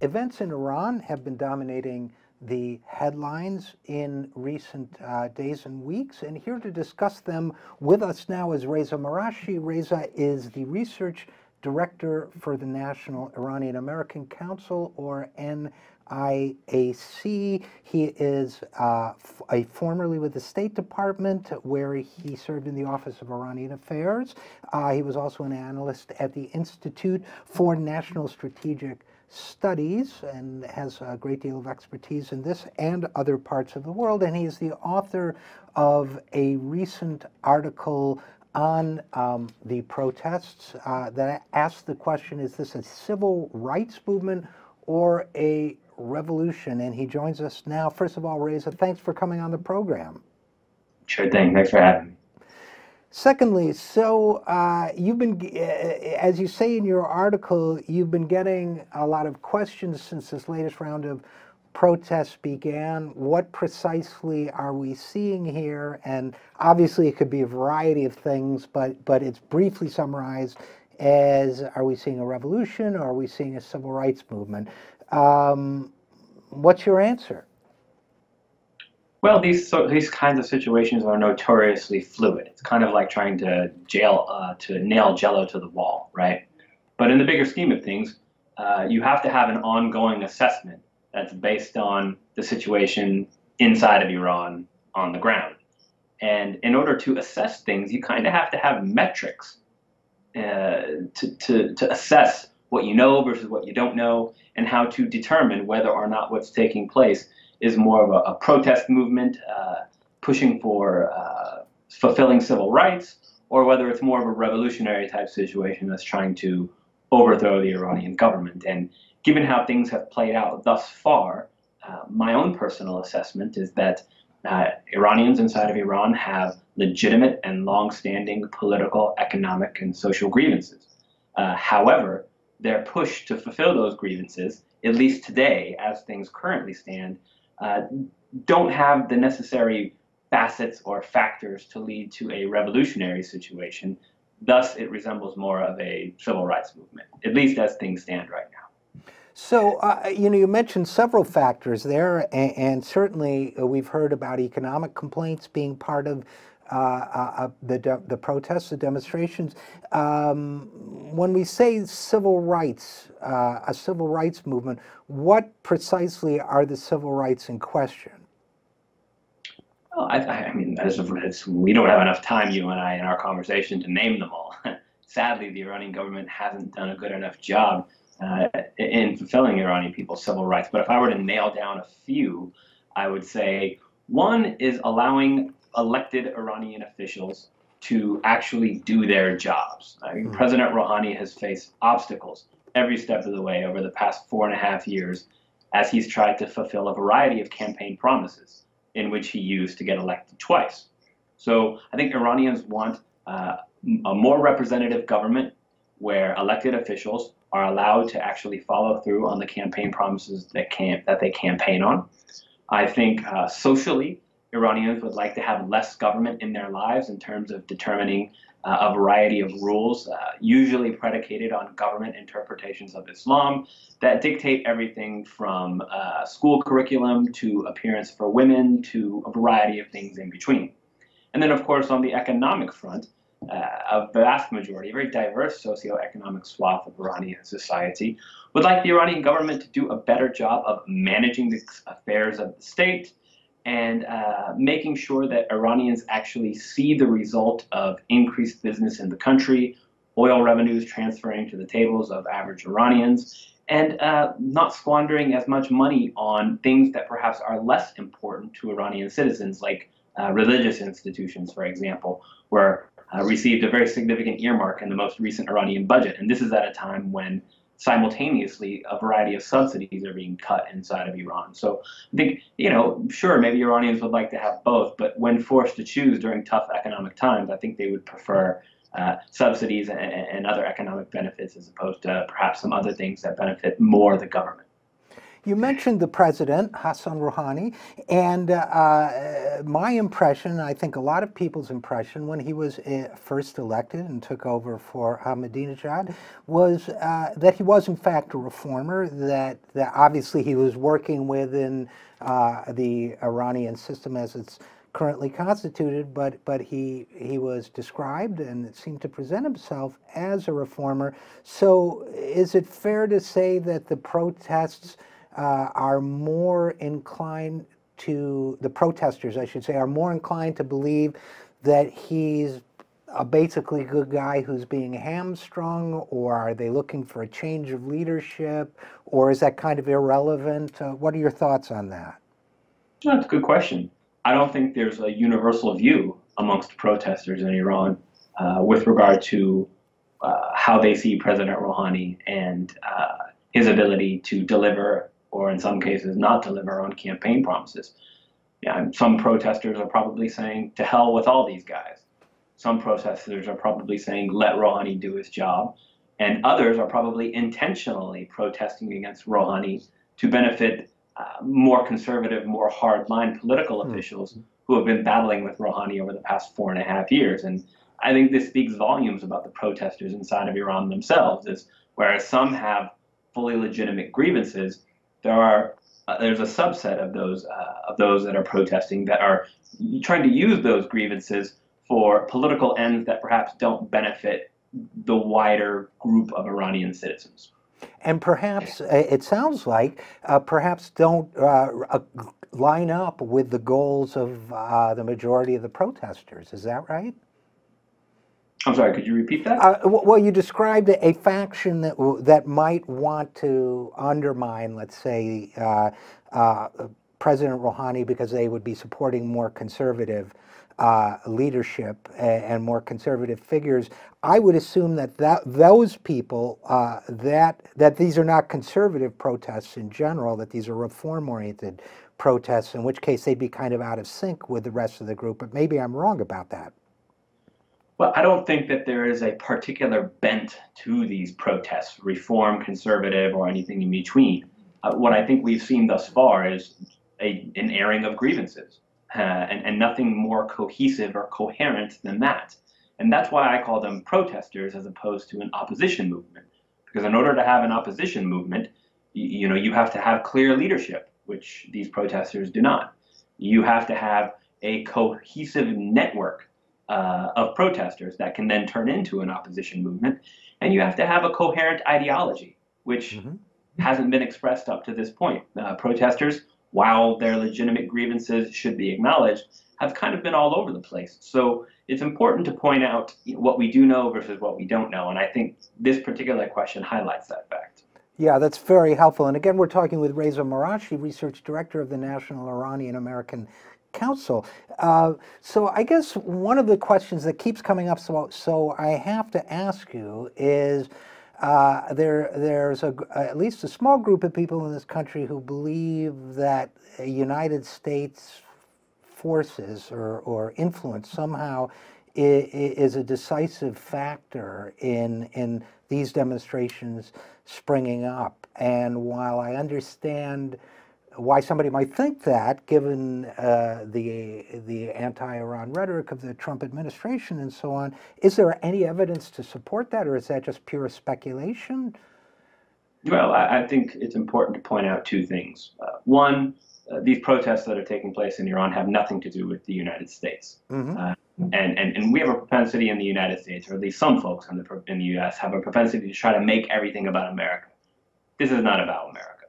events in Iran have been dominating the headlines in recent days and weeks, and here to discuss them with us now is Reza Marashi. Reza is the research director for the National Iranian American Council, or NIAC. He is formerly with the State Department, where he served in the Office of Iranian Affairs. He was also an analyst at the Institute for National Strategic Studies and has a great deal of expertise in this and other parts of the world. And he is the author of a recent article on the protests that asks the question, is this a civil rights movement or a revolution? And he joins us now. First of all, Reza, thanks for coming on the program. Sure thing. Thanks for having me. Secondly, so you've been, as you say in your article, you've been getting a lot of questions since this latest round of protests began. What precisely are we seeing here? And obviously it could be a variety of things, but it's briefly summarized as, are we seeing a revolution or are we seeing a civil rights movement? What's your answer? Well, these kinds of situations are notoriously fluid. It's kind of like trying to nail Jello to the wall, right? But in the bigger scheme of things, you have to have an ongoing assessment that's based on the situation inside of Iran on the ground. And in order to assess things, you kind of have to have metrics to assess what you know versus what you don't know, and how to determine whether or not what's taking place is more of a protest movement pushing for fulfilling civil rights, or whether it's more of a revolutionary type situation that's trying to overthrow the Iranian government. And given how things have played out thus far, my own personal assessment is that Iranians inside of Iran have legitimate and long-standing political, economic, and social grievances. However, their push to fulfill those grievances, at least today, as things currently stand, don't have the necessary facets or factors to lead to a revolutionary situation. Thus, it resembles more of a civil rights movement, at least as things stand right now. So, you mentioned several factors there, and certainly we've heard about economic complaints being part of the protests, the demonstrations. When we say civil rights, a civil rights movement, what precisely are the civil rights in question? Well, I mean, we don't have enough time, you and I, in our conversation to name them all. Sadly, the Iranian government hasn't done a good enough job in fulfilling Iranian people's civil rights. But if I were to nail down a few, I would say one is allowing elected Iranian officials to actually do their jobs. I mean, President Rouhani has faced obstacles every step of the way over the past 4.5 years as he's tried to fulfill a variety of campaign promises in which he used to get elected twice. So I think Iranians want a more representative government where elected officials are allowed to actually follow through on the campaign promises that they campaign on. I think socially, Iranians would like to have less government in their lives in terms of determining a variety of rules, usually predicated on government interpretations of Islam that dictate everything from school curriculum to appearance for women to a variety of things in between. And then, of course, on the economic front, a vast majority, a very diverse socioeconomic swath of Iranian society would like the Iranian government to do a better job of managing the affairs of the state and making sure that Iranians actually see the result of increased business in the country, oil revenues transferring to the tables of average Iranians, and not squandering as much money on things that perhaps are less important to Iranian citizens, like religious institutions, for example, were received a very significant earmark in the most recent Iranian budget. And this is at a time when simultaneously a variety of subsidies are being cut inside of Iran. So I think, sure, maybe Iranians would like to have both, but when forced to choose during tough economic times, I think they would prefer subsidies and other economic benefits as opposed to perhaps some other things that benefit more the government. You mentioned the president, Hassan Rouhani, and my impression, I think a lot of people's impression when he was first elected and took over for Ahmadinejad was that he was in fact a reformer, that obviously he was working within the Iranian system as it's currently constituted, but he was described and it seemed to present himself as a reformer. So is it fair to say that the protests are more inclined to, the protesters, I should say, are more inclined to believe that he's a basically good guy who's being hamstrung, or are they looking for a change of leadership, or is that kind of irrelevant? What are your thoughts on that? That's a good question. I don't think there's a universal view amongst protesters in Iran with regard to how they see President Rouhani and his ability to deliver, or in some cases not deliver, on campaign promises. Yeah, some protesters are probably saying, to hell with all these guys. Some protesters are probably saying, let Rouhani do his job. And others are probably intentionally protesting against Rouhani to benefit more conservative, more hard-line political officials who have been battling with Rouhani over the past 4.5 years. And I think this speaks volumes about the protesters inside of Iran themselves, is whereas some have fully legitimate grievances, there's a subset of those that are protesting that are trying to use those grievances for political ends that perhaps don't benefit the wider group of Iranian citizens. And perhaps, it sounds like, perhaps don't line up with the goals of the majority of the protesters. Is that right? I'm sorry, could you repeat that? Well, you described a faction that might want to undermine, let's say, President Rouhani because they would be supporting more conservative leadership and more conservative figures. I would assume that those people, that these are not conservative protests in general, that these are reform-oriented protests, in which case they'd be kind of out of sync with the rest of the group, but maybe I'm wrong about that. Well, I don't think that there is a particular bent to these protests, reform, conservative, or anything in between. What I think we've seen thus far is an airing of grievances, and nothing more cohesive or coherent than that. And that's why I call them protesters as opposed to an opposition movement. Because in order to have an opposition movement, you have to have clear leadership, which these protesters do not. You have to have a cohesive network of protesters that can then turn into an opposition movement, and you have to have a coherent ideology, which hasn't been expressed up to this point. Protesters, while their legitimate grievances should be acknowledged, have kind of been all over the place. So it's important to point out what we do know versus what we don't know, and I think this particular question highlights that fact. Yeah, that's very helpful. And again, we're talking with Reza Marashi, Research Director of the National Iranian American Council. So I guess one of the questions that keeps coming up, so I have to ask you, is there's at least a small group of people in this country who believe that United States forces or influence somehow is a decisive factor in these demonstrations springing up. And while I understand why somebody might think that, given the anti-Iran rhetoric of the Trump administration and so on, is there any evidence to support that, or is that just pure speculation? Well, I think it's important to point out two things. One, these protests that are taking place in Iran have nothing to do with the United States. And we have a propensity in the United States, or at least some folks in the U.S. have a propensity to try to make everything about America. This is not about America.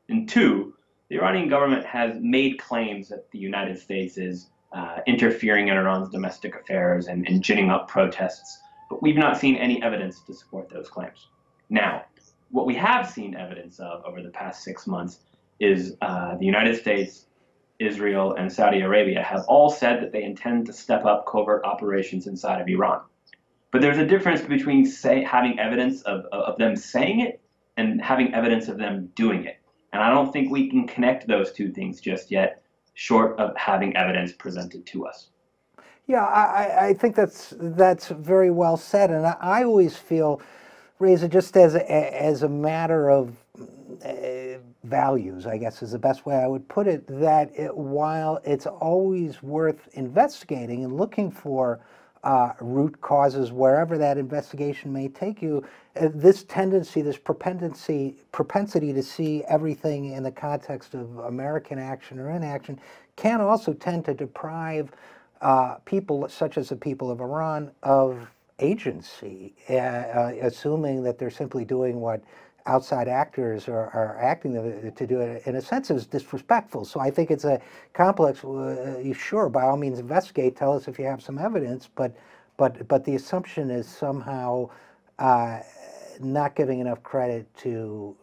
And two, the Iranian government has made claims that the United States is interfering in Iran's domestic affairs and ginning up protests, but we've not seen any evidence to support those claims. Now, what we have seen evidence of over the past 6 months is the United States, Israel, and Saudi Arabia have all said that they intend to step up covert operations inside of Iran. But there's a difference between having evidence of them saying it and having evidence of them doing it. And I don't think we can connect those two things just yet, short of having evidence presented to us. Yeah, I think that's very well said. And I always feel, Reza, just as a matter of values, I guess is the best way I would put it, that while it's always worth investigating and looking for root causes wherever that investigation may take you, this tendency, this propensity to see everything in the context of American action or inaction can also tend to deprive people such as the people of Iran of agency, assuming that they're simply doing what outside actors are acting to do. It in a sense is disrespectful. So I think it's a complex. Sure, by all means investigate, tell us if you have some evidence, but the assumption is somehow not giving enough credit to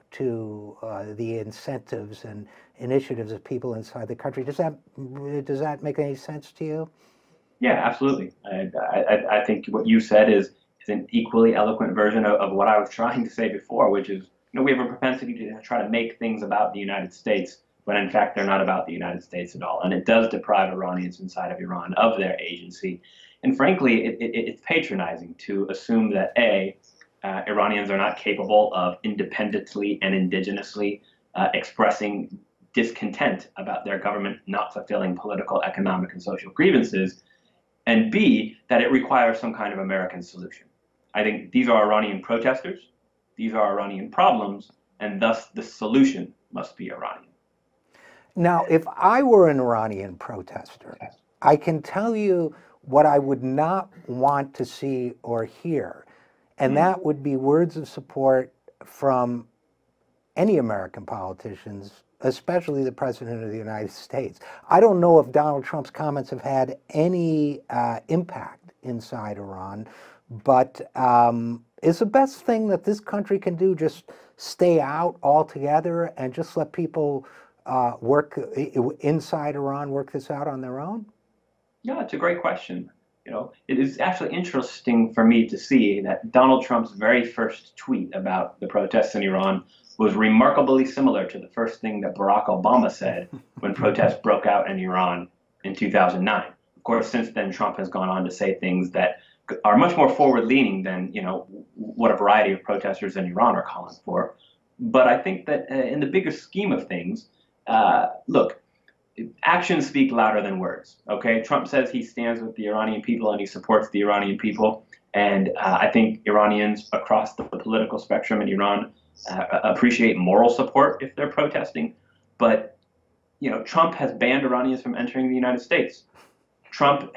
the incentives and initiatives of people inside the country. Does that make any sense to you? Yeah, absolutely. I think what you said is an equally eloquent version of what I was trying to say before, which is, we have a propensity to try to make things about the United States when in fact they're not about the United States at all. And it does deprive Iranians inside of Iran of their agency. And frankly, it's patronizing to assume that Iranians are not capable of independently and indigenously expressing discontent about their government not fulfilling political, economic, and social grievances, and B, that it requires some kind of American solution. I think these are Iranian protesters, these are Iranian problems, and thus the solution must be Iranian. Now, if I were an Iranian protester, I can tell you what I would not want to see or hear, and that would be words of support from any American politicians, especially the President of the United States. I don't know if Donald Trump's comments have had any impact inside Iran, but is the best thing that this country can do just stay out altogether and just let people work inside Iran, work this out on their own? Yeah, it's a great question. It is actually interesting for me to see that Donald Trump's very first tweet about the protests in Iran was remarkably similar to the first thing that Barack Obama said when protests broke out in Iran in 2009. Of course, since then, Trump has gone on to say things that are much more forward-leaning than what a variety of protesters in Iran are calling for. But I think that in the bigger scheme of things, look, actions speak louder than words. Okay, Trump says he stands with the Iranian people and he supports the Iranian people, and I think Iranians across the political spectrum in Iran appreciate moral support if they're protesting. But Trump has banned Iranians from entering the United States. Trump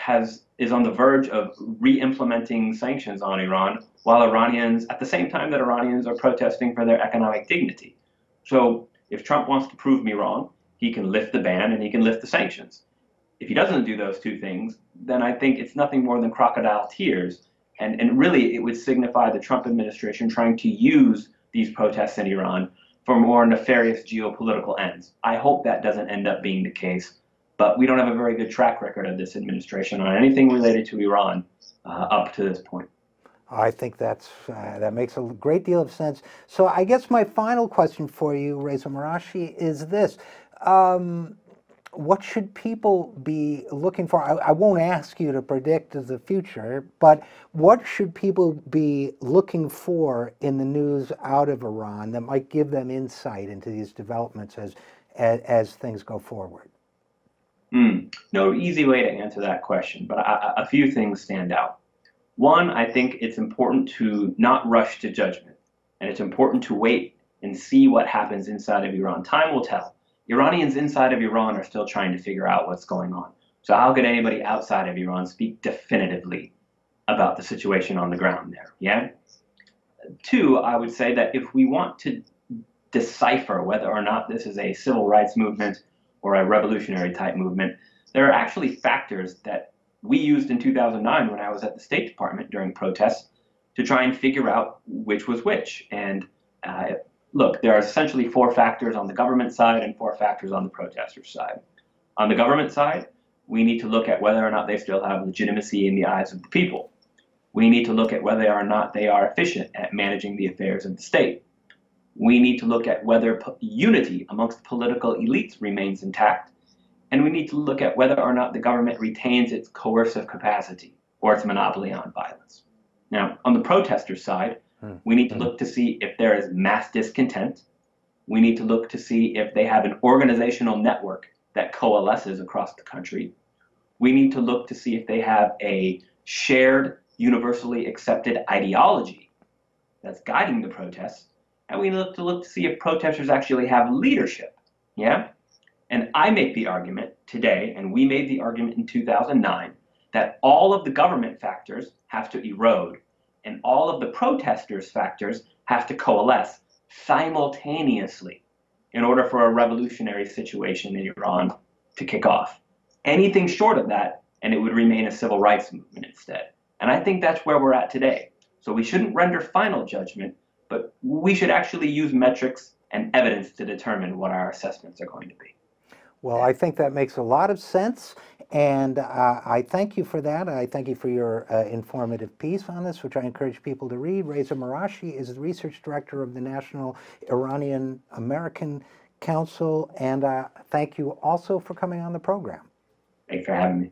is on the verge of re-implementing sanctions on Iran, while Iranians, at the same time that Iranians are protesting for their economic dignity. So if Trump wants to prove me wrong, he can lift the ban and he can lift the sanctions. If he doesn't do those two things, then I think it's nothing more than crocodile tears. And really, it would signify the Trump administration trying to use these protests in Iran for more nefarious geopolitical ends. I hope that doesn't end up being the case, but we don't have a very good track record of this administration on anything related to Iran up to this point. I think that makes a great deal of sense. So I guess my final question for you, Reza Marashi, is this. What should people be looking for? I won't ask you to predict the future, but what should people be looking for in the news out of Iran that might give them insight into these developments as things go forward? No easy way to answer that question, but a few things stand out. One, I think it's important to not rush to judgment, and it's important to wait and see what happens inside of Iran. Time will tell. Iranians inside of Iran are still trying to figure out what's going on. So how could anybody outside of Iran speak definitively about the situation on the ground there? Yeah. Two, I would say that if we want to decipher whether or not this is a civil rights movement or a revolutionary type movement, there are actually factors that we used in 2009 when I was at the State Department during protests to try and figure out which was which. And look, there are essentially four factors on the government side and four factors on the protesters' side. On the government side, we need to look at whether or not they still have legitimacy in the eyes of the people. We need to look at whether or not they are efficient at managing the affairs of the state. We need to look at whether unity amongst political elites remains intact. And we need to look at whether or not the government retains its coercive capacity or its monopoly on violence. Now, on the protesters' side, we need to look to see if there is mass discontent. We need to look to see if they have an organizational network that coalesces across the country. We need to look to see if they have a shared, universally accepted ideology that's guiding the protests. And we look to see if protesters actually have leadership. Yeah? And I make the argument today, and we made the argument in 2009, that all of the government factors have to erode and all of the protesters' factors have to coalesce simultaneously in order for a revolutionary situation in Iran to kick off. Anything short of that, and it would remain a civil rights movement instead. And I think that's where we're at today. So we shouldn't render final judgment, but we should actually use metrics and evidence to determine what our assessments are going to be. Well, I think that makes a lot of sense, and I thank you for that. I thank you for your informative piece on this, which I encourage people to read. Reza Marashi is the research director of the National Iranian American Council, and thank you also for coming on the program. Thanks for having me.